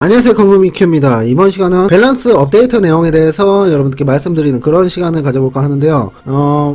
안녕하세요, 건무미큐입니다. 이번 시간은 밸런스 업데이트 내용에 대해서 여러분들께 말씀드리는 그런 시간을 가져볼까 하는데요.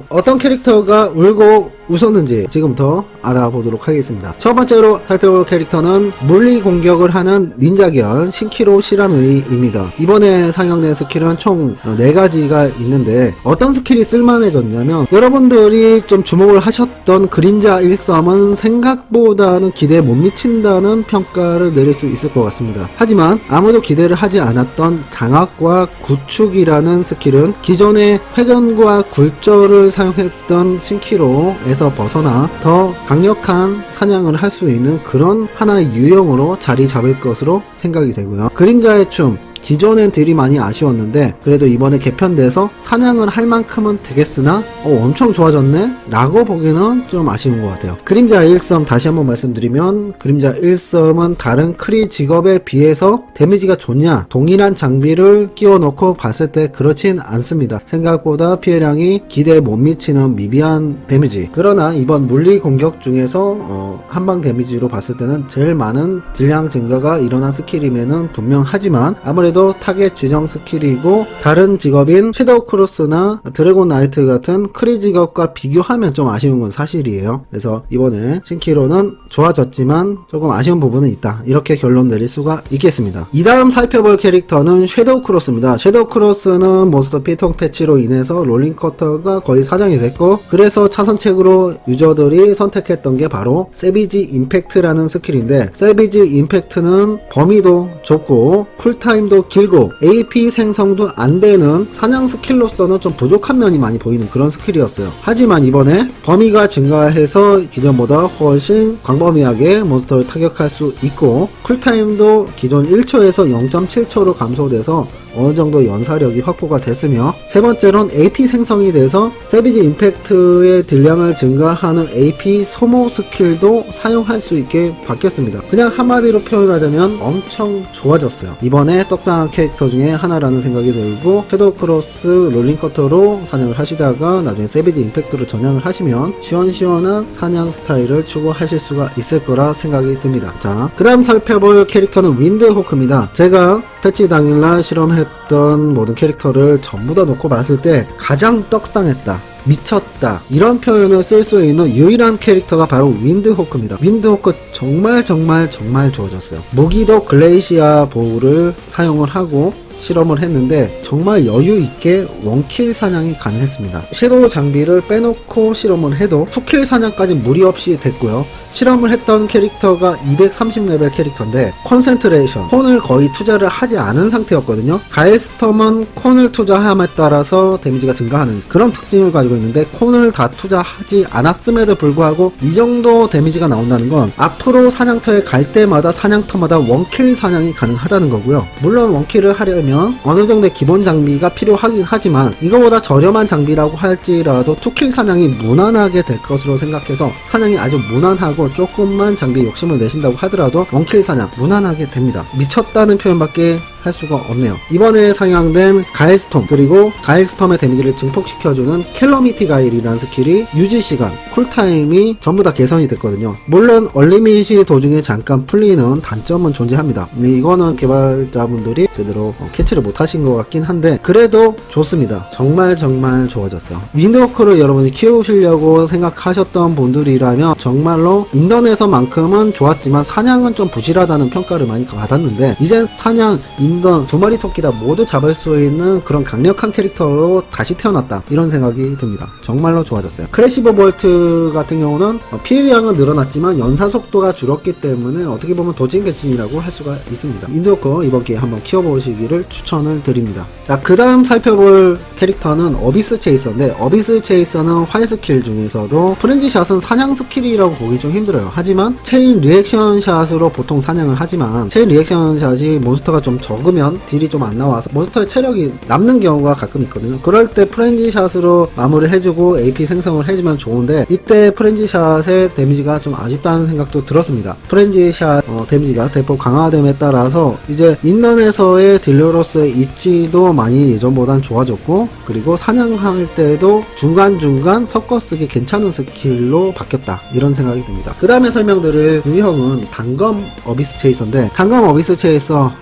어떤 캐릭터가 울고 웃었는지 지금부터 알아보도록 하겠습니다. 첫 번째로 살펴볼 캐릭터는 물리 공격을 하는 닌자계열 신키로 시라누이입니다. 이번에 상영된 스킬은 총 4가지가 있는데 어떤 스킬이 쓸만해졌냐면, 여러분들이 좀 주목을 하셨던 그림자 1섬은 생각보다는 기대에 못 미친다는 평가를 내릴 수 있을 것 같습니다. 하지만 아무도 기대를 하지 않았던 장악과 구축이라는 스킬은 기존의 회전과 굴절을 사용했던 신키로에서 벗어나 더 강력한 사냥을 할 수 있는 그런 하나의 유형으로 자리 잡을 것으로 생각이 되고요. 그림자의 춤, 기존엔 딜이 많이 아쉬웠는데 그래도 이번에 개편돼서 사냥을 할 만큼은 되겠으나 엄청 좋아졌네? 라고 보기는 좀 아쉬운 것 같아요. 그림자 1섬 다시 한번 말씀드리면, 그림자 1섬은 다른 크리 직업에 비해서 데미지가 좋냐? 동일한 장비를 끼워놓고 봤을 때 그렇진 않습니다. 생각보다 피해량이 기대에 못 미치는 미비한 데미지. 그러나 이번 물리 공격 중에서 한방 데미지로 봤을 때는 제일 많은 딜량 증가가 일어난 스킬임에는 분명하지만, 아무래도 타겟 지정 스킬이고 다른 직업인 섀도우 크로스나 드래곤 나이트 같은 크리 직업과 비교하면 좀 아쉬운 건 사실이에요. 그래서 이번에 신키로는 좋아졌지만 조금 아쉬운 부분은 있다, 이렇게 결론 내릴 수가 있겠습니다. 이 다음 살펴볼 캐릭터는 섀도우 크로스입니다. 섀도우 크로스는 몬스터 피통 패치로 인해서 롤링 커터가 거의 사정이 됐고, 그래서 차선책으로 유저들이 선택했던 게 바로 세비지 임팩트라는 스킬인데, 세비지 임팩트는 범위도 좁고 쿨타임도 길고 AP 생성도 안 되는 사냥 스킬로서는 좀 부족한 면이 많이 보이는 그런 스킬이었어요. 하지만 이번에 범위가 증가해서 기존보다 훨씬 광범위하게 몬스터를 타격할 수 있고, 쿨타임도 기존 1초에서 0.7초로 감소돼서 어느정도 연사력이 확보가 됐으며, 세 번째로는 AP 생성이 돼서 세비지 임팩트의 딜량을 증가하는 AP 소모 스킬도 사용할 수 있게 바뀌었습니다. 그냥 한마디로 표현하자면 엄청 좋아졌어요. 이번에 떡상한 캐릭터 중에 하나라는 생각이 들고, 섀도우 크로스 롤링커터로 사냥을 하시다가 나중에 세비지 임팩트로 전향을 하시면 시원시원한 사냥 스타일을 추구하실 수가 있을 거라 생각이 듭니다. 자, 그 다음 살펴볼 캐릭터는 윈드호크입니다. 제가 패치 당일날 실험했던 모든 캐릭터를 전부 다 놓고 봤을 때 가장 떡상했다, 미쳤다, 이런 표현을 쓸 수 있는 유일한 캐릭터가 바로 윈드호크입니다. 윈드호크 정말 좋아졌어요. 무기도 글레이시아 보우를 사용을 하고 실험을 했는데 정말 여유있게 원킬 사냥이 가능했습니다. 섀도우 장비를 빼놓고 실험을 해도 2킬 사냥까지 무리 없이 됐고요. 실험을 했던 캐릭터가 230레벨 캐릭터인데 콘센트레이션, 콘을 거의 투자를 하지 않은 상태였거든요. 가일스톰은 콘을 투자함에 따라서 데미지가 증가하는 그런 특징을 가지고 있는데, 콘을 다 투자하지 않았음에도 불구하고 이 정도 데미지가 나온다는 건 앞으로 사냥터에 갈 때마다 사냥터마다 원킬 사냥이 가능하다는 거고요. 물론 원킬을 하려면 어느 정도의 기본 장비가 필요하긴 하지만 이거보다 저렴한 장비라고 할지라도 2킬 사냥이 무난하게 될 것으로 생각해서, 사냥이 아주 무난하고 조금만 장비 욕심을 내신다고 하더라도 원킬 사냥 무난하게 됩니다. 미쳤다는 표현밖에 할 수가 없네요. 이번에 상향된 가일스톰, 그리고 가일스톰의 데미지를 증폭시켜주는 캘러미티 가일이라는 스킬이 유지시간, 쿨타임이 전부 다 개선이 됐거든요. 물론 얼리밋이 도중에 잠깐 풀리는 단점은 존재합니다. 근데 이거는 개발자분들이 제대로 캐치를 못하신 것 같긴 한데 그래도 좋습니다. 정말 좋아졌어요. 윈드워커를 여러분이 키우시려고 생각하셨던 분들이라면 정말로 인던에서만큼은 좋았지만 사냥은 좀 부실하다는 평가를 많이 받았는데, 이젠 사냥, 인던, 2마리 토끼다 모두 잡을 수 있는 그런 강력한 캐릭터로 다시 태어났다, 이런 생각이 듭니다. 정말로 좋아졌어요. 크래시버 볼트 같은 경우는 피해량은 늘어났지만 연사 속도가 줄었기 때문에 어떻게 보면 도찐개찐이라고 할 수가 있습니다. 윈드워커 이번 기회에 한번 키워보시기를 추천을 드립니다. 자, 그 다음 살펴볼 캐릭터는 어비스 체이서인데, 어비스 체이서는 활 스킬 중에서도 프렌지 샷은 사냥 스킬이라고 보기 좀 힘들어요. 하지만 체인 리액션 샷으로 보통 사냥을 하지만, 체인 리액션 샷이 몬스터가 좀 적은 먹으면 딜이 좀 안 나와서 몬스터의 체력이 남는 경우가 가끔 있거든요. 그럴 때 프렌지샷으로 마무리를 해주고 AP 생성을 해주면 좋은데 이때 프렌지샷의 데미지가 좀 아쉽다는 생각도 들었습니다. 프렌지샷 데미지가 대폭 강화됨에 따라서 이제 인런에서의 딜러로서의 입지도 많이 예전보단 좋아졌고, 그리고 사냥할 때도 중간중간 섞어쓰기 괜찮은 스킬로 바뀌었다, 이런 생각이 듭니다. 그 다음에 설명드릴 유형은 단검 어비스 체이서인데, 단검 어비스 체이서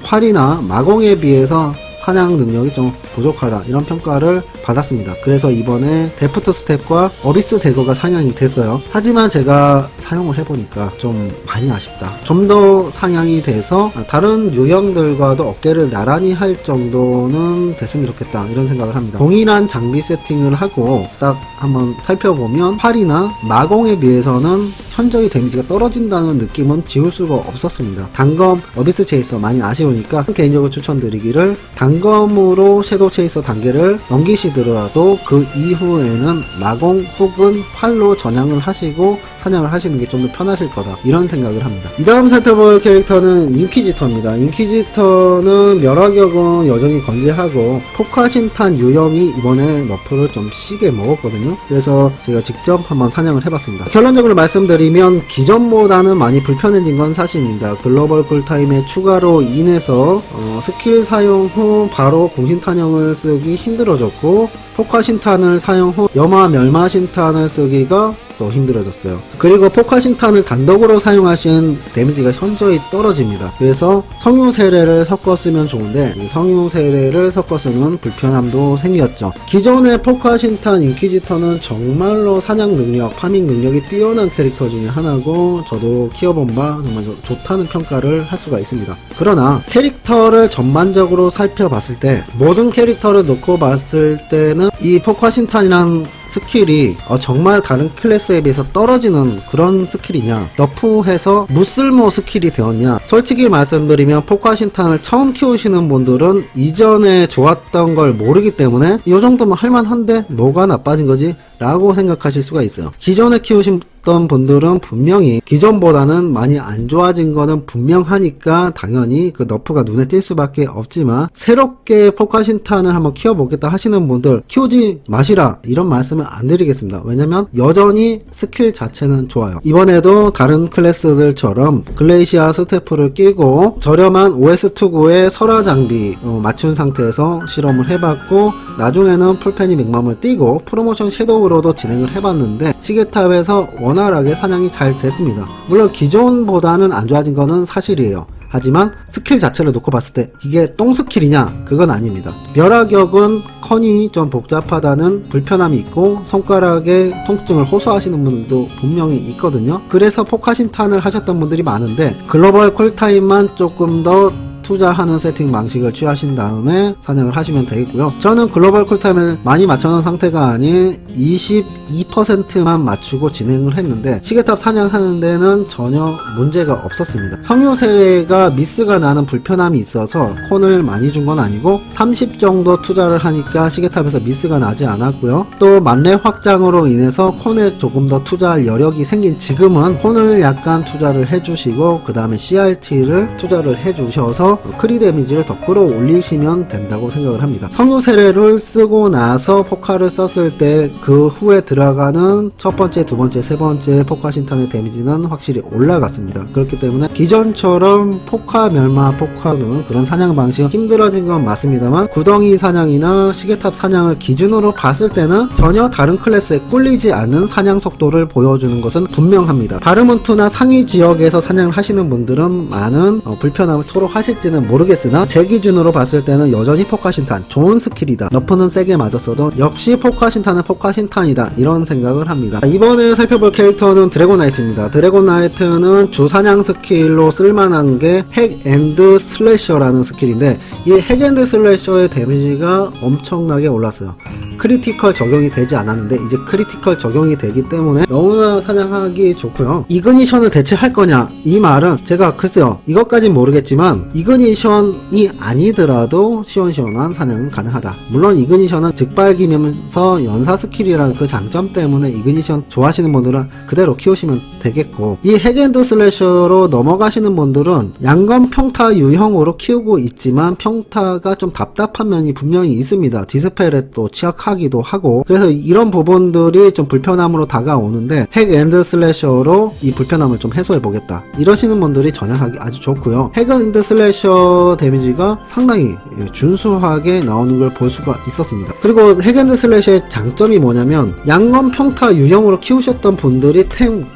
활이나 마공에 비해서 사냥 능력이 좀 부족하다, 이런 평가를 받았습니다. 그래서 이번에 데프트 스텝과 어비스 대거가 상향이 됐어요. 하지만 제가 사용을 해보니까 좀 많이 아쉽다. 좀 더 상향이 돼서 다른 유형들과도 어깨를 나란히 할 정도는 됐으면 좋겠다, 이런 생각을 합니다. 동일한 장비 세팅을 하고 딱 한번 살펴보면 활이나 마공에 비해서는 현저히 데미지가 떨어진다는 느낌은 지울 수가 없었습니다. 단검 어비스 체이서 많이 아쉬우니까 개인적으로 추천드리기를, 단검으로 섀도우 체이서 단계를 넘기시더라도 그 이후에는 마공 혹은 활로 전향을 하시고 사냥을 하시는 게 좀 더 편하실 거다, 이런 생각을 합니다. 이 다음 살펴볼 캐릭터는 인퀴지터입니다. 인퀴지터는 멸화격은 여전히 건재하고 포카신탄 유형이 이번에 너프를 좀 시게 먹었거든요. 그래서 제가 직접 한번 사냥을 해봤습니다. 결론적으로 말씀드리면 기존보다는 많이 불편해진 건 사실입니다. 글로벌 쿨타임의 추가로 인해서 스킬 사용 후 바로 궁신탄형을 쓰기 힘들어졌고, 포카신탄을 사용 후 염화 멸마신탄을 쓰기가 더 힘들어졌어요. 그리고 포카신탄을 단독으로 사용하신 데미지가 현저히 떨어집니다. 그래서 성유세례를 섞어 쓰면 좋은데 이 성유세례를 섞어 쓰는 불편함도 생겼죠. 기존의 포카신탄 인퀴지터는 정말로 사냥 능력, 파밍 능력이 뛰어난 캐릭터 중에 하나고, 저도 키워본 바 정말 좋다는 평가를 할 수가 있습니다. 그러나 캐릭터를 전반적으로 살펴봤을 때, 모든 캐릭터를 놓고 봤을 때는 이 포카신탄이란 스킬이 정말 다른 클래스에 비해서 떨어지는 그런 스킬이냐, 너프해서 무쓸모 스킬이 되었냐. 솔직히 말씀드리면 포카신탄을 처음 키우시는 분들은 이전에 좋았던 걸 모르기 때문에 이 정도면 할만한데 뭐가 나빠진 거지? 라고 생각하실 수가 있어요. 기존에 키우셨던 분들은 분명히 기존보다는 많이 안 좋아진 거는 분명하니까 당연히 그 너프가 눈에 띌 수밖에 없지만, 새롭게 포카신탄을 한번 키워보겠다 하시는 분들 키우지 마시라, 이런 말씀을 안 드리겠습니다. 왜냐면 여전히 스킬 자체는 좋아요. 이번에도 다른 클래스들처럼 글레이시아 스태프를 끼고 저렴한 OS2구의 설화 장비 맞춘 상태에서 실험을 해봤고, 나중에는 풀페니 맥맘을 띄고 프로모션 섀도우로도 진행을 해봤는데 시계탑에서 원활하게 사냥이 잘 됐습니다. 물론 기존보다는 안 좋아진 거는 사실이에요. 하지만 스킬 자체를 놓고 봤을 때 이게 똥 스킬이냐? 그건 아닙니다. 멸화격은 컨이 좀 복잡하다는 불편함이 있고 손가락에 통증을 호소하시는 분들도 분명히 있거든요. 그래서 포카신탄을 하셨던 분들이 많은데 글로벌 쿨타임만 조금 더 투자하는 세팅 방식을 취하신 다음에 사냥을 하시면 되겠고요. 저는 글로벌 쿨타임을 많이 맞춰놓은 상태가 아닌 22%만 맞추고 진행을 했는데 시계탑 사냥하는 데는 전혀 문제가 없었습니다. 성유세례가 미스가 나는 불편함이 있어서 콘을 많이 준 건 아니고 30 정도 투자를 하니까 시계탑에서 미스가 나지 않았고요. 또 만렙 확장으로 인해서 콘에 조금 더 투자할 여력이 생긴 지금은 콘을 약간 투자를 해주시고 그 다음에 CRT를 투자를 해주셔서 크리 데미지를 더 끌어올리시면 된다고 생각을 합니다. 성유세례를 쓰고 나서 포카를 썼을 때 그 후에 들어가는 첫 번째, 두 번째, 세 번째 포카신탄의 데미지는 확실히 올라갔습니다. 그렇기 때문에 기존처럼 포카 멸마 포카는 그런 사냥 방식은 힘들어진 건 맞습니다만 구덩이 사냥이나 시계탑 사냥을 기준으로 봤을 때는 전혀 다른 클래스에 꿀리지 않는 사냥 속도를 보여주는 것은 분명합니다. 바르문트나 상위 지역에서 사냥을 하시는 분들은 많은 불편함을 토로하실지는 모르겠으나 제 기준으로 봤을 때는 여전히 포카신탄 좋은 스킬이다. 너프는 세게 맞았어도 역시 포카신탄은 포카신탄이다, 이런 생각을 합니다. 이번에 살펴볼 캐릭터는 드래곤나이트입니다. 드래곤나이트는 주사냥 스킬로 쓸만한 게 핵앤드 슬래셔라는 스킬인데 이 핵앤드 슬래셔의 데미지가 엄청나게 올랐어요. 크리티컬 적용이 되지 않았는데 이제 크리티컬 적용이 되기 때문에 너무나 사냥하기 좋고요. 이그니션을 대체할 거냐, 이 말은 제가 글쎄요, 이것까진 모르겠지만 이그니션이 아니더라도 시원시원한 사냥은 가능하다. 물론 이그니션은 즉발기면서 연사 스킬이라는 그 장점 때문에 이그니션 좋아하시는 분들은 그대로 키우시면 되겠고, 이 핵앤드 슬래셔로 넘어가시는 분들은 양검 평타 유형으로 키우고 있지만 평타가 좀 답답한 면이 분명히 있습니다. 디스펠에 또 취약하기도 하고, 그래서 이런 부분들이 좀 불편함으로 다가오는데 핵앤드 슬래셔로 이 불편함을 좀 해소해 보겠다 이러시는 분들이 전향하기 아주 좋고요. 핵앤드 슬래셔 데미지가 상당히 준수하게 나오는 걸 볼 수가 있었습니다. 그리고 핵앤드 슬래셔의 장점이 뭐냐면 양검 평타 유형으로 키우셨던 분들이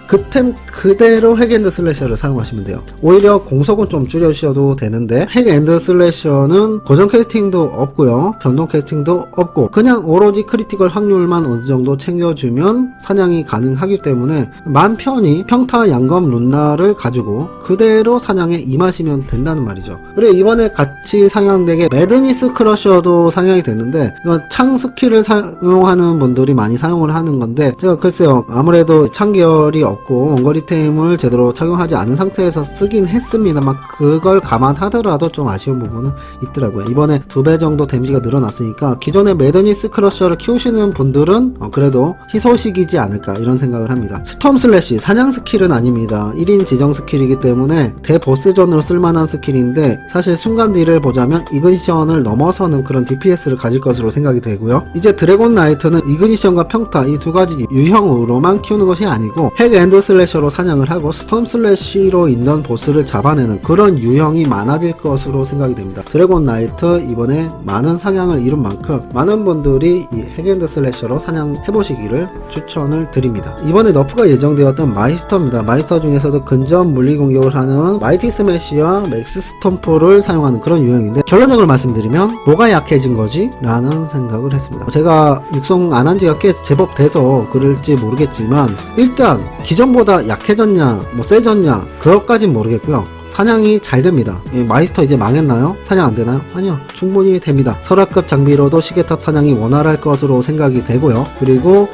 그 템 그대로 핵앤드 슬래셔를 사용하시면 돼요. 오히려 공속은 좀 줄여주셔도 되는데 핵앤드 슬래셔는 고정 캐스팅도 없고요, 변동 캐스팅도 없고 그냥 오로지 크리티컬 확률만 어느 정도 챙겨주면 사냥이 가능하기 때문에 맘 편히 평타 양검 룬나를 가지고 그대로 사냥에 임하시면 된다는 말이죠. 그리고 이번에 같이 상향되게 매드니스 크러셔도 상향이 됐는데, 이건 창 스킬을 사용하는 분들이 많이 사용을 하는 건데, 제가 글쎄요, 아무래도 창 계열이 없고 원거리 템을 제대로 착용하지 않은 상태에서 쓰긴 했습니다만 그걸 감안하더라도 좀 아쉬운 부분은 있더라고요. 이번에 2배 정도 데미지가 늘어났으니까 기존의 매드니스 크러셔를 키우시는 분들은 그래도 희소식이지 않을까 이런 생각을 합니다. 스톰 슬래시 사냥 스킬은 아닙니다. 1인 지정 스킬이기 때문에 대보스전으로 쓸만한 스킬인데, 사실 순간 딜을 보자면 이그니션을 넘어서는 그런 DPS를 가질 것으로 생각이 되고요. 이제 드래곤 나이트는 이그니션과 평타 이 두 가지 유형으로만 키우는 것이 아니고 핵앤드 슬래셔로 사냥을 하고 스톰 슬래시로 있는 보스를 잡아내는 그런 유형이 많아질 것으로 생각이 됩니다. 드래곤 나이트 이번에 많은 상향을 이룬 만큼 많은 분들이 이 핵앤드 슬래셔로 사냥해보시기를 추천을 드립니다. 이번에 너프가 예정되었던 마이스터입니다. 마이스터 중에서도 근접 물리 공격을 하는 마이티 스매시와 맥스 스톰프를 사용하는 그런 유형인데, 결론적으로 말씀드리면 뭐가 약해진 거지? 라는 생각을 했습니다. 제가 육성 안 한 지가 꽤 제법 돼서 그럴지 모르겠지만 일단 기존보다 약해졌냐 뭐 세졌냐 그것까진 모르겠고요. 사냥이 잘 됩니다. 마이스터 이제 망했나요? 사냥 안 되나요? 아니요, 충분히 됩니다. 설화급 장비로도 시계탑 사냥이 원활할 것으로 생각이 되고요. 그리고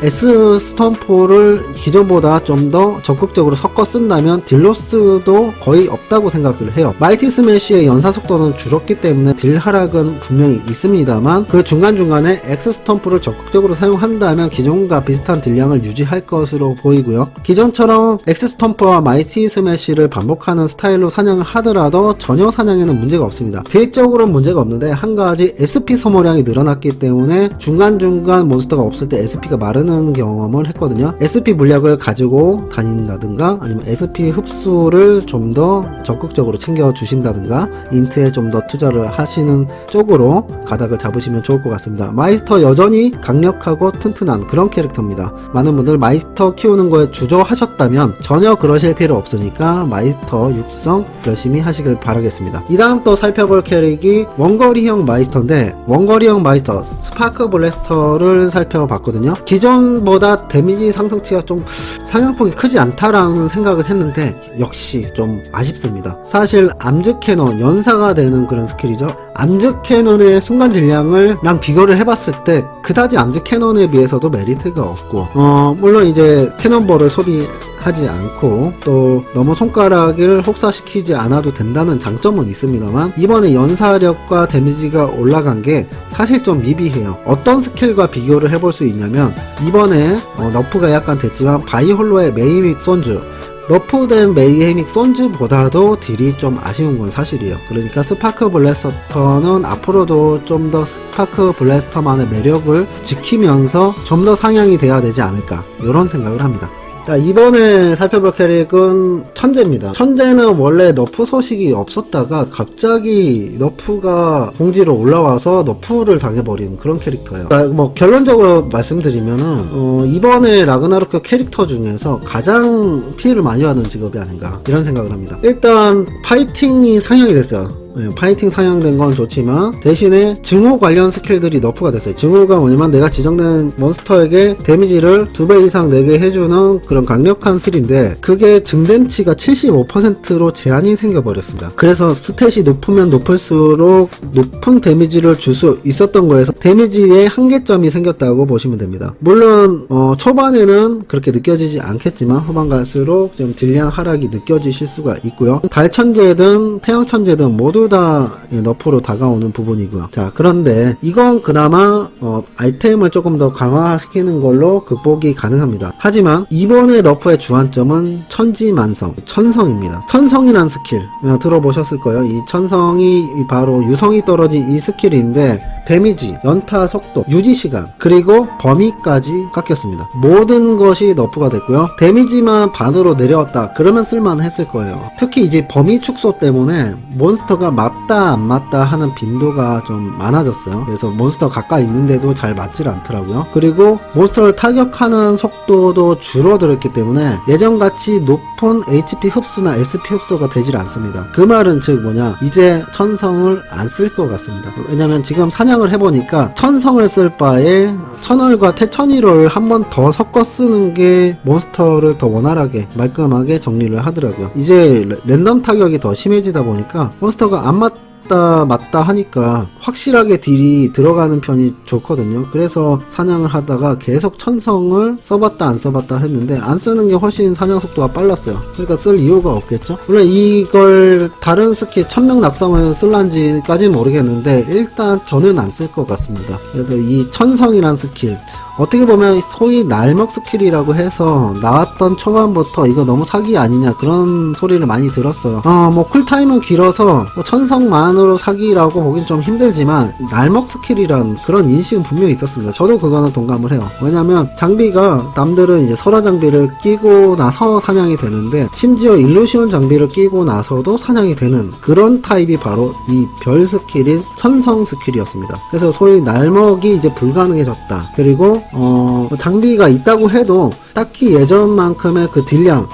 S 스톰포를 기존보다 좀 더 적극적으로 섞어 쓴다면 딜로스도 거의 없다고 생각을 해요. 마이티 스매시의 연사 속도는 줄었기 때문에 딜 하락은 분명히 있습니다만 그 중간중간에 X 스톰프를 적극적으로 사용한다면 기존과 비슷한 딜량을 유지할 것으로 보이고요. 기존처럼 X 스톰프와 마이티 스매시를 반복하는 스타일로 사냥을 하더라도 전혀 사냥에는 문제가 없습니다. 딜적으로는 문제가 없는데 한 가지 SP 소모량이 늘어났기 때문에 중간중간 몬스터가 없을 때 SP가 마르는 경험을 했거든요. SP 물약을 가지고 다닌다든가 아니면 SP 흡수를 좀 더 적극적으로 챙겨 주신다든가 인트에 좀 더 투자를 하시는 쪽으로 가닥을 잡으시면 좋을 것 같습니다. 마이스터 여전히 강력하고 튼튼한 그런 캐릭터입니다. 많은 분들 마이스터 키우는 거에 주저하셨다면 전혀 그러실 필요 없으니까 마이스터 육성 열심히 하시길 바라겠습니다. 이 다음 또 살펴볼 캐릭이 원거리형 마이스터인데, 원거리형 마이스터 스파크 블래스터를 살펴봤거든요. 기존보다 데미지 상승치가 좀 상향폭이 크지 않다라는 생각을 했는데 역시 좀 아쉽습니다. 사실 암즈 캐논 연사가 되는 그런 스킬이죠. 암즈 캐논의 순간 딜량을랑 비교를 해봤을 때 그다지 암즈 캐논에 비해서도 메리트가 없고, 물론 이제 캐논볼을 소비하지 않고 또 너무 손가락을 혹사시키지 않아도 된다는 장점은 있습니다만, 이번에 연사력과 데미지가 올라간 게 사실 좀 미비해요. 어떤 스킬과 비교를 해볼 수 있냐면, 이번에 너프가 약간 됐지만 바이홀로의 메이믹 손즈, 너프된 메이헤믹 손즈보다도 딜이 좀 아쉬운 건 사실이에요. 그러니까 스파크 블래스터는 앞으로도 좀 더 스파크 블래스터만의 매력을 지키면서 좀 더 상향이 돼야 되지 않을까 이런 생각을 합니다. 자, 이번에 살펴볼 캐릭은 천재입니다. 천재는 원래 너프 소식이 없었다가 갑자기 너프가 공지로 올라와서 너프를 당해버린 그런 캐릭터예요. 그러니까 뭐 결론적으로 말씀드리면은 이번에 라그나로크 캐릭터 중에서 가장 피해를 많이 받는 직업이 아닌가 이런 생각을 합니다. 일단 파이팅이 상향이 됐어요. 파이팅 사냥된 건 좋지만 대신에 증오 관련 스킬들이 너프가 됐어요. 증오가 뭐냐면 내가 지정된 몬스터에게 데미지를 2배 이상 내게 해주는 그런 강력한 스킬인데 그게 증den치가 75%로 제한이 생겨버렸습니다. 그래서 스탯이 높으면 높을수록 높은 데미지를 줄 수 있었던 거에서 데미지에 한계점이 생겼다고 보시면 됩니다. 물론 초반에는 그렇게 느껴지지 않겠지만 후반 갈수록 좀 딜량 하락이 느껴지실 수가 있고요. 달천재든 태양천재든 모두 다 너프로 다가오는 부분이고요. 자, 그런데 이건 그나마 아이템을 조금 더 강화시키는 걸로 극복이 가능합니다. 하지만 이번에 너프의 주안점은 천지만성, 천성입니다. 천성이란 스킬 들어보셨을 거예요. 이 천성이 바로 유성이 떨어진 이 스킬인데 데미지, 연타 속도, 유지 시간, 그리고 범위까지 깎였습니다. 모든 것이 너프가 됐고요. 데미지만 반으로 내려왔다. 그러면 쓸만했을 거예요. 특히 이제 범위 축소 때문에 몬스터가 맞다 안 맞다 하는 빈도가 좀 많아졌어요. 그래서 몬스터 가까이 있는데도 잘 맞질 않더라고요. 그리고 몬스터를 타격하는 속도도 줄어들었기 때문에 예전같이 높은 HP 흡수나 SP 흡수가 되질 않습니다. 그 말은 즉 뭐냐, 이제 천성을 안 쓸 것 같습니다. 왜냐면 지금 사냥을 해보니까 천성을 쓸 바에 천월과 태천일호를 한 번 더 섞어 쓰는 게 몬스터를 더 원활하게 말끔하게 정리를 하더라고요. 이제 랜덤 타격이 더 심해지다 보니까 몬스터가 안 맞다 하니까 확실하게 딜이 들어가는 편이 좋거든요. 그래서 사냥을 하다가 계속 천성을 써봤다 안 써봤다 했는데 안 쓰는 게 훨씬 사냥 속도가 빨랐어요. 그러니까 쓸 이유가 없겠죠. 물론 이걸 다른 스킬 천명 낙성을 쓸란지까지는 모르겠는데 일단 저는 안 쓸 것 같습니다. 그래서 이 천성이란 스킬 어떻게 보면 소위 날먹 스킬이라고 해서 나왔던 초반부터 이거 너무 사기 아니냐 그런 소리를 많이 들었어요. 뭐 쿨타임은 길어서 천성만으로 사기라고 보긴 좀 힘들지만 날먹 스킬이란 그런 인식은 분명히 있었습니다. 저도 그거는 동감을 해요. 왜냐면 장비가 남들은 이제 설화 장비를 끼고 나서 사냥이 되는데 심지어 일루시온 장비를 끼고 나서도 사냥이 되는 그런 타입이 바로 이 별 스킬인 천성 스킬이었습니다. 그래서 소위 날먹이 이제 불가능해졌다. 그리고 장비가 있다고 해도 딱히 예전만큼의 그 딜량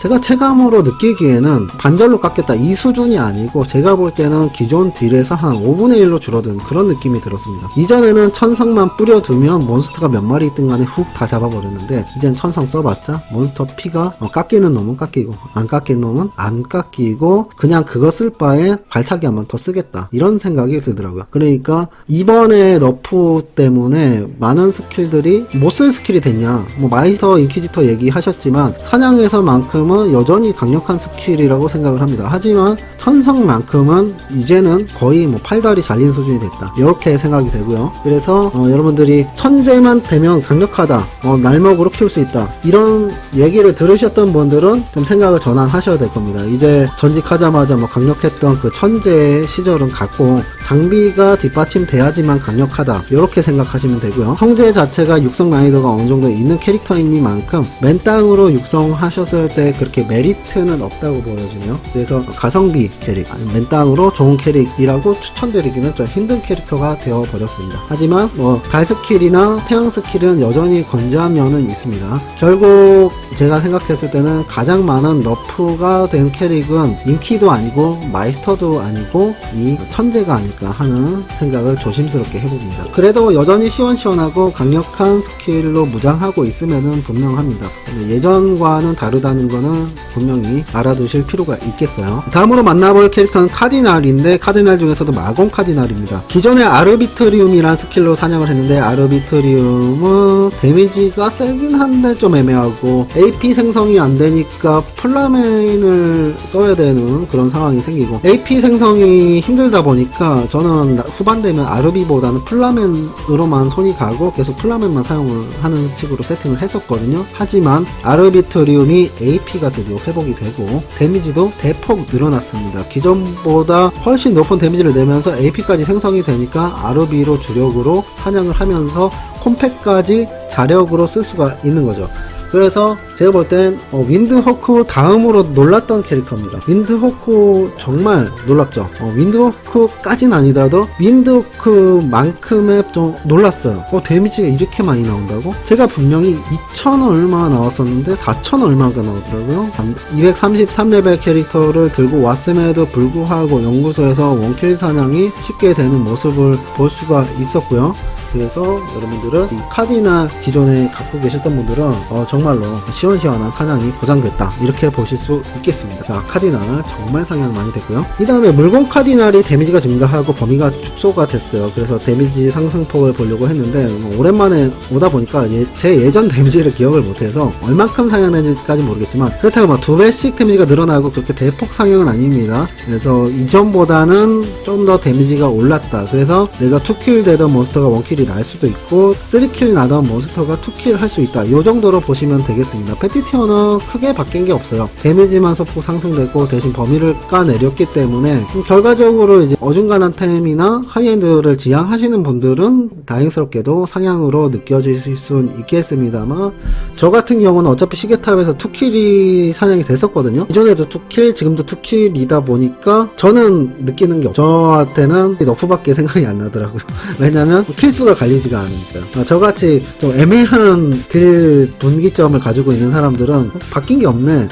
제가 체감으로 느끼기에는 반절로 깎였다 이 수준이 아니고 제가 볼 때는 기존 딜에서 한 5분의 1로 줄어든 그런 느낌이 들었습니다. 이전에는 천성만 뿌려두면 몬스터가 몇 마리 있든 간에 훅 다 잡아버렸는데 이젠 천성 써봤자 몬스터 피가 깎이는 놈은 깎이고 안 깎인 놈은 안 깎이고 그냥 그거 쓸 바에 발차기 한 번 더 쓰겠다 이런 생각이 들더라고요. 그러니까 이번에 너프 때문에 많은 스킬들이 못 쓸 스킬이 됐냐, 뭐 마이스터 인퀴지터 얘기하셨지만 사냥에서만큼은 여전히 강력한 스킬이라고 생각을 합니다. 하지만 천성만큼은 이제는 거의 뭐 팔다리 잘린 수준이 됐다 이렇게 생각이 되고요. 그래서 여러분들이 천재만 되면 강력하다, 날먹으로 키울 수 있다 이런 얘기를 들으셨던 분들은 좀 생각을 전환하셔야 될 겁니다. 이제 전직하자마자 뭐 강력했던 그 천재 시절은 갔고 장비가 뒷받침돼야지만 강력하다 이렇게 생각하시면 되고요. 형제 자체가 육성 난이도가 어느 정도 있는 캐릭터이니만큼 맨땅으로 육성하셨을 때 그렇게 메리트는 없다고 보여지네요. 그래서 가성비 캐릭, 맨땅으로 좋은 캐릭이라고 추천드리기는 좀 힘든 캐릭터가 되어버렸습니다. 하지만 뭐 달 스킬이나 태양 스킬은 여전히 건재한 면은 있습니다. 결국 제가 생각했을 때는 가장 많은 너프가 된 캐릭은 인키도 아니고 마이스터도 아니고 이 천재가 아닐까 하는 생각을 조심스럽게 해봅니다. 그래도 여전히 시원시원하고 강력한 스킬로 무장하고 있으면은 분명합니다. 예전과는 다르다는 거는 분명히 알아두실 필요가 있겠어요. 다음으로 만나볼 캐릭터는 카디날인데 카디날 중에서도 마공 카디날입니다. 기존에 아르비트리움이란 스킬로 사냥을 했는데 아르비트리움은 데미지가 세긴 한데 좀 애매하고 AP 생성이 안 되니까 플라멘을 써야 되는 그런 상황이 생기고 AP 생성이 힘들다 보니까 저는 후반 되면 아르비보다는 플라멘으로만 손이 가고 계속 플라멘만 사용을 하는 식으로 세팅을 했었거든요. 하지만 아르비트리움이 AP가 드디어 회복이 되고 데미지도 대폭 늘어났습니다. 기존보다 훨씬 높은 데미지를 내면서 AP까지 생성이 되니까 아르비로 주력으로 사냥을 하면서 콤팩까지 자력으로 쓸 수가 있는 거죠. 그래서 제가 볼 땐 윈드호크 다음으로 놀랐던 캐릭터입니다. 윈드호크 정말 놀랍죠. 윈드호크까지는 아니더라도 윈드호크만큼의 좀 놀랐어요. 데미지가 이렇게 많이 나온다고? 제가 분명히 2000 얼마 나왔었는데 4000 얼마가 나오더라고요. 233레벨 캐릭터를 들고 왔음에도 불구하고 연구소에서 원킬 사냥이 쉽게 되는 모습을 볼 수가 있었고요. 그래서 여러분들은 이 카디나 기존에 갖고 계셨던 분들은 정말로 시원시원한 사냥이 보장됐다, 이렇게 보실 수 있겠습니다. 자, 카디날 정말 사냥 많이 됐고요. 이 다음에 물공 카디날이 데미지가 증가하고 범위가 축소가 됐어요. 그래서 데미지 상승폭을 보려고 했는데 오랜만에 오다 보니까 제 예전 데미지를 기억을 못해서 얼만큼 사냥되는지까지 모르겠지만, 그렇다고 막 2배씩 데미지가 늘어나고 그렇게 대폭 상향은 아닙니다. 그래서 이전보다는 좀 더 데미지가 올랐다. 그래서 내가 2킬 되던 몬스터가 1킬이 날 수도 있고 3킬 나던 몬스터가 2킬 할 수 있다, 이 정도로 보시면 되겠습니다. 패티티어는 크게 바뀐 게 없어요. 데미지만 소폭 상승되고 대신 범위를 까내렸기 때문에 결과적으로 이제 어중간한 템이나 하이엔드를 지향하시는 분들은 다행스럽게도 상향으로 느껴지실 수 있겠습니다만, 저 같은 경우는 어차피 시계탑에서 2킬이 사냥이 됐었거든요. 이전에도 2킬, 지금도 2킬이다 보니까 저는 느끼는 게 없어요. 저한테는 너프밖에 생각이 안 나더라고요. 왜냐면 킬수가 갈리지가 않으니까요. 저같이 좀 애매한 딜 분기점을 가지고 있는 사람들은 바뀐 게 없네,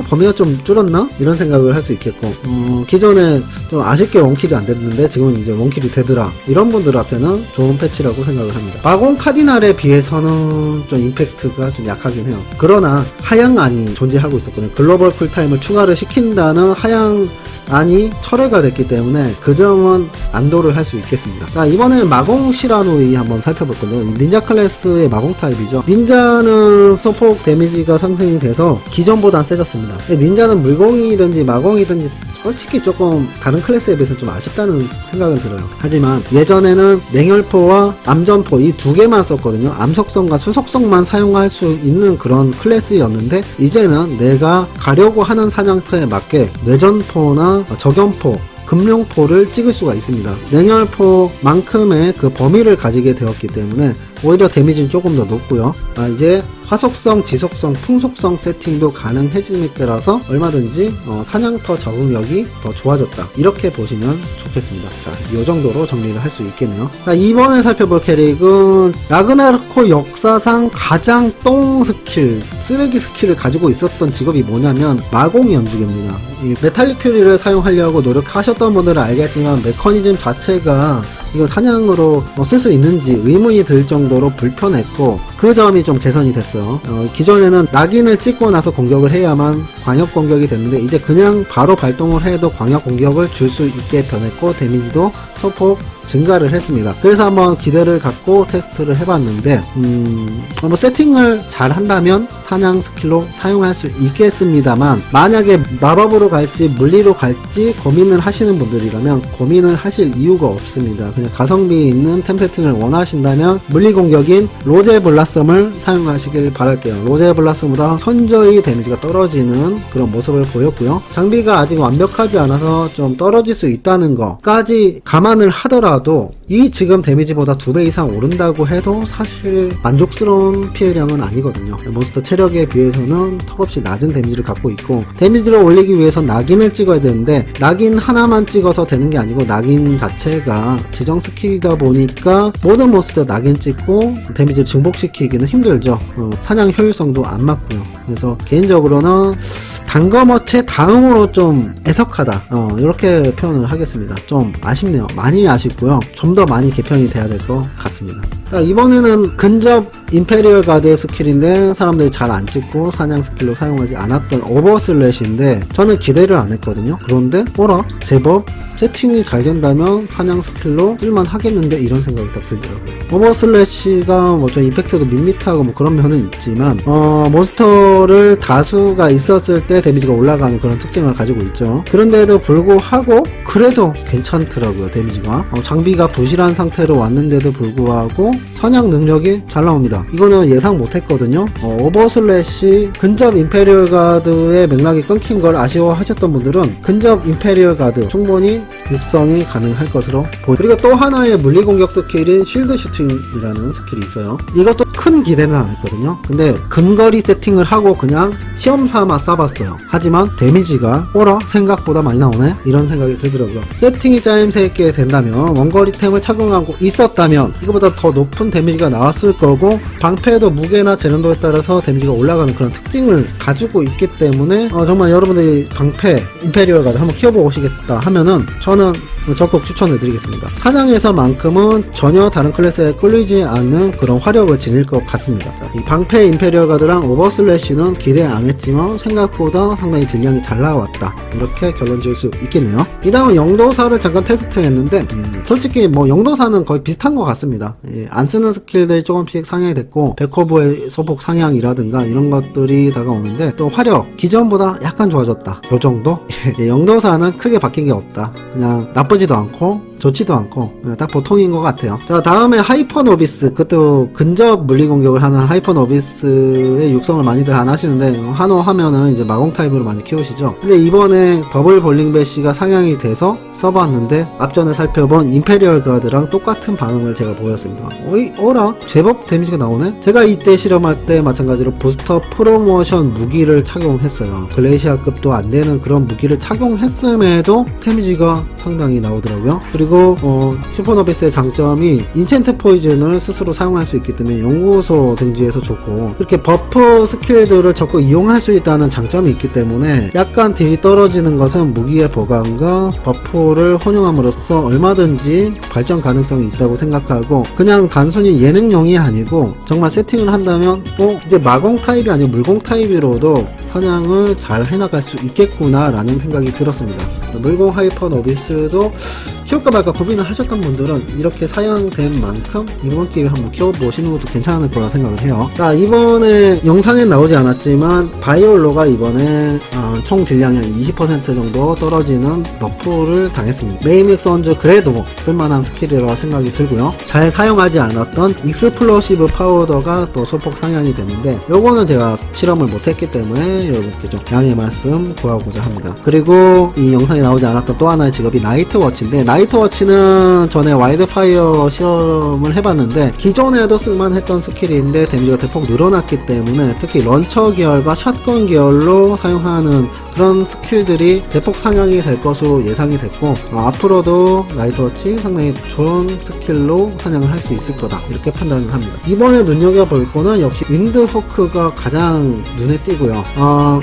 범위가 좀 줄었나? 이런 생각을 할 수 있겠고, 기존에 좀 아쉽게 원킬이 안 됐는데 지금은 이제 원킬이 되더라, 이런 분들한테는 좋은 패치라고 생각을 합니다. 마공 카디날에 비해서는 좀 임팩트가 좀 약하긴 해요. 그러나 하향안이 존재하고 있었거든요. 글로벌 쿨타임을 추가를 시킨다는 하향안이 철회가 됐기 때문에 그 점은 안도를 할 수 있겠습니다. 자, 이번에는 마공 시라노이 한번 살펴볼 건데요. 닌자 클래스의 마공 타입이죠. 닌자는 소폭 데미지가 상승이 돼서 기존보단 세졌습니다. 닌자는 물공이든지 마공이든지 솔직히 조금 다른 클래스에 비해서 좀 아쉽다는 생각은 들어요. 하지만 예전에는 냉혈포와 암전포 이 두 개만 썼거든요. 암속성과 수속성만 사용할 수 있는 그런 클래스였는데, 이제는 내가 가려고 하는 사냥터에 맞게 뇌전포나 적연포, 금룡포를 찍을 수가 있습니다. 냉혈포만큼의 그 범위를 가지게 되었기 때문에 오히려 데미지는 조금 더 높고요. 이제 화속성, 지속성, 풍속성 세팅도 가능해짐에 따라서 얼마든지 사냥터 적응력이 더 좋아졌다, 이렇게 보시면 좋겠습니다. 자, 이 정도로 정리를 할 수 있겠네요. 자, 이번에 살펴볼 캐릭은 라그나로크 역사상 가장 똥 스킬, 쓰레기 스킬을 가지고 있었던 직업이 뭐냐면 마공 연주기입니다. 이 메탈릭 퓨리를 사용하려고 노력하셨던 분들은 알겠지만 메커니즘 자체가 이거 사냥으로 쓸 수 있는지 의문이 들 정도로 불편했고, 그 점이 좀 개선이 됐어요. 기존에는 낙인을 찍고 나서 공격을 해야만 광역 공격이 됐는데, 이제 그냥 바로 발동을 해도 광역 공격을 줄 수 있게 변했고 데미지도 소폭 증가를 했습니다. 그래서 한번 기대를 갖고 테스트를 해봤는데 세팅을 잘 한다면 사냥 스킬로 사용할 수 있겠습니다만, 만약에 마법으로 갈지 물리로 갈지 고민을 하시는 분들이라면 고민을 하실 이유가 없습니다. 그냥 가성비 있는 템 세팅을 원하신다면 물리 공격인 로제 블라썸을 사용하시길 바랄게요. 로제 블라썸보다 현저히 데미지가 떨어지는 그런 모습을 보였고요. 장비가 아직 완벽하지 않아서 좀 떨어질 수 있다는 거까지 감안을 하더라도 이 지금 데미지보다 2배 이상 오른다고 해도 사실 만족스러운 피해량은 아니거든요. 몬스터 체력에 비해서는 턱없이 낮은 데미지를 갖고 있고, 데미지를 올리기 위해서 낙인을 찍어야 되는데 낙인 하나만 찍어서 되는 게 아니고 낙인 자체가 지정 스킬이다 보니까 모든 몬스터 낙인 찍고 데미지를 증폭시키기는 힘들죠. 사냥 효율성도 안 맞고요. 그래서 개인적으로는 단검어체 다음으로 좀 애석하다, 이렇게 표현을 하겠습니다. 좀 아쉽네요. 많이 아쉽고요. 좀 더 많이 개편이 돼야 될 것 같습니다. 자, 이번에는 근접 임페리얼 가드 스킬인데 사람들이 잘 안 찍고 사냥 스킬로 사용하지 않았던 오버슬래시인데 저는 기대를 안 했거든요. 그런데 제법 세팅이 잘 된다면 사냥 스킬로 쓸만 하겠는데, 이런 생각이 딱 들더라고요. 오버슬래시가 좀 이펙트도 밋밋하고 그런 면은 있지만 몬스터를 다수가 있었을 때 데미지가 올라가는 그런 특징을 가지고 있죠. 그런데도 불구하고 그래도 괜찮더라고요. 데미지가 장비가 부실한 상태로 왔는데도 불구하고 사냥 능력이 잘 나옵니다. 이거는 예상 못했거든요. 오버슬래시 근접 임페리얼 가드의 맥락이 끊긴 걸 아쉬워하셨던 분들은 근접 임페리얼 가드 충분히 육성이 가능할 것으로 보여요. 그리고 또 하나의 물리공격 스킬인 쉴드 슈팅이라는 스킬이 있어요. 이것도 큰 기대는 안 했거든요. 근데 근거리 세팅을 하고 그냥 시험삼아 쏴봤어요. 하지만 데미지가 오라 생각보다 많이 나오네 이런 생각이 들더라고요. 세팅이 짜임새 있게 된다면 원거리템을 착용하고 있었다면 이거보다 더 높은 데미지가 나왔을 거고, 방패도 무게나 재련도에 따라서 데미지가 올라가는 그런 특징을 가지고 있기 때문에 정말 여러분들이 방패 임페리얼 가드 한번 키워보고 오시겠다 하면은 저는 적극 추천해드리겠습니다. 사냥에서만큼은 전혀 다른 클래스에 끌리지 않는 그런 화력을 지닐 것 같습니다. 자, 이 방패 임페리얼 가드랑 오버슬래시는 기대 안 했지만 생각보다 상당히 딜량이 잘 나왔다, 이렇게 결론 지을 수 있겠네요. 이 다음은 영도사를 잠깐 테스트했는데 솔직히 뭐 영도사는 거의 비슷한 것 같습니다. 안 쓰는 스킬들이 조금씩 상향이 됐고, 백허브의 소폭 상향이라든가 이런 것들이 다가오는데, 또 화력 기존보다 약간 좋아졌다, 요 정도? 영도사는 크게 바뀐 게 없다. 그냥 나쁘지도 않고 좋지도 않고 딱 보통인 것 같아요. 자, 다음에 하이퍼노비스, 그것도 근접 물리 공격을 하는 하이퍼노비스의 육성을 많이들 안 하시는데, 한호 하면은 이제 마공 타입으로 많이 키우시죠. 근데 이번에 더블 볼링 배시가 상향이 돼서 써봤는데, 앞전에 살펴본 임페리얼 가드랑 똑같은 반응을 제가 보였습니다. 어라? 제법 데미지가 나오네? 제가 이때 실험할 때 마찬가지로 부스터 프로모션 무기를 착용했어요. 글레이시아급도 안 되는 그런 무기를 착용했음에도 데미지가 상당히 나오더라고요. 그리고 슈퍼노비스의 장점이 인챈트 포이즌을 스스로 사용할 수 있기 때문에 연구소 등지에서 좋고, 이렇게 버프 스킬들을 적극 이용할 수 있다는 장점이 있기 때문에 약간 딜이 떨어지는 것은 무기의 보강과 버프를 혼용함으로써 얼마든지 발전 가능성이 있다고 생각하고, 그냥 단순히 예능용이 아니고 정말 세팅을 한다면 이제 마공 타입이 아니고 물공 타입으로도 사냥을 잘 해나갈 수 있겠구나 라는 생각이 들었습니다. 물공 하이퍼 노비스도 키울까 말까 고민을 하셨던 분들은 이렇게 사양된 만큼 이번 기회에 한번 키워보시는 것도 괜찮을 거라 생각을 해요. 자, 이번에 영상에 나오지 않았지만 바이올로가 이번에 총 딜량이 20% 정도 떨어지는 너프를 당했습니다. 메이믹 선즈 그래도 쓸만한 스킬이라고 생각이 들고요. 잘 사용하지 않았던 익스플로시브 파우더가 또 소폭 상향이 됐는데, 요거는 제가 실험을 못했기 때문에 여러분께 좀 양해 말씀 구하고자 합니다. 그리고 이 영상에 나오지 않았던 또 하나의 직업이 나이트워치인데, 나이트워치는 전에 와이드파이어 실험을 해봤는데 기존에도 쓸만했던 스킬인데 데미지가 대폭 늘어났기 때문에, 특히 런처 계열과 샷건 계열로 사용하는 그런 스킬들이 대폭 상향이 될 것으로 예상이 됐고, 앞으로도 나이트워치 상당히 좋은 스킬로 사냥을 할 수 있을 거다, 이렇게 판단을 합니다. 이번에 눈여겨볼 거는 역시 윈드호크가 가장 눈에 띄고요.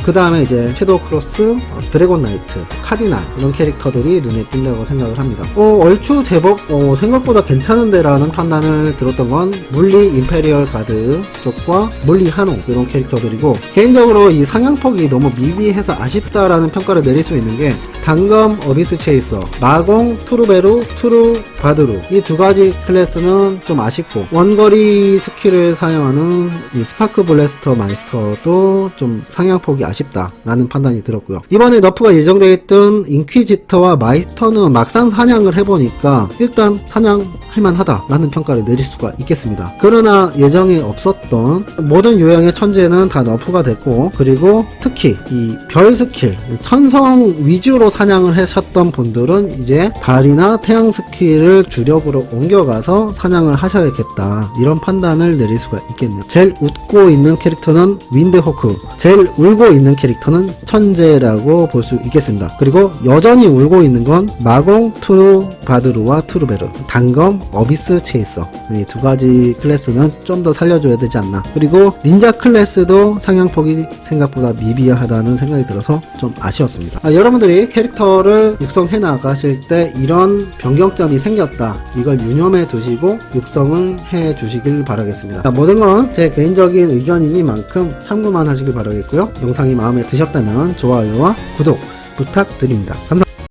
그 다음에 이제 섀도우 크로스, 드래곤 나이트, 카디날 이런 캐릭터들이 눈에 띈다고 생각을 합니다. 얼추 제법 생각보다 괜찮은데 라는 판단을 들었던 건 물리 임페리얼 가드 쪽과 물리 한호 이런 캐릭터들이고, 개인적으로 이 상향폭이 너무 미비해서 아쉽다라는 평가를 내릴 수 있는 게, 단검 어비스 체이서, 마공 투르베루, 투르 바드루 이 두 가지 클래스는 좀 아쉽고, 원거리 스킬을 사용하는 이 스파크 블래스터 마이스터도 좀 상향폭이 아쉽다라는 판단이 들었고요. 이번에 너프가 예정되어 있던 인퀴지터와 마이스터는 막상 사냥을 해보니까 일단 사냥할만하다라는 평가를 내릴 수가 있겠습니다. 그러나 예정에 없었던 모든 유형의 천재는 다 너프가 됐고, 그리고 특히 이 별 스킬, 천성 위주로 사냥을 하셨던 분들은 이제 달이나 태양 스킬을 주력으로 옮겨가서 사냥을 하셔야겠다, 이런 판단을 내릴 수가 있겠네요. 제일 웃고 있는 캐릭터는 윈드호크, 제일 울고 있는 캐릭터는 천재라고 볼 수 있겠습니다. 그리고 여전히 울고 있는 건 마공 투르 바드루와 투르베르, 단검 어비스 체이서, 이 두 가지 클래스는 좀 더 살려줘야 되지 않나. 그리고 닌자 클래스도 상향폭이 생각보다 미비하다는 생각이 들어서 좀 아쉬웠습니다. 여러분들이 캐릭터를 육성해 나가실 때 이런 변경점이 생겼다, 이걸 유념해 두시고 육성을 해 주시길 바라겠습니다. 모든 건 제 개인적인 의견이니만큼 참고만 하시길 바라겠고요. 영상이 마음에 드셨다면 좋아요와 구독 부탁드립니다. 감사합니다.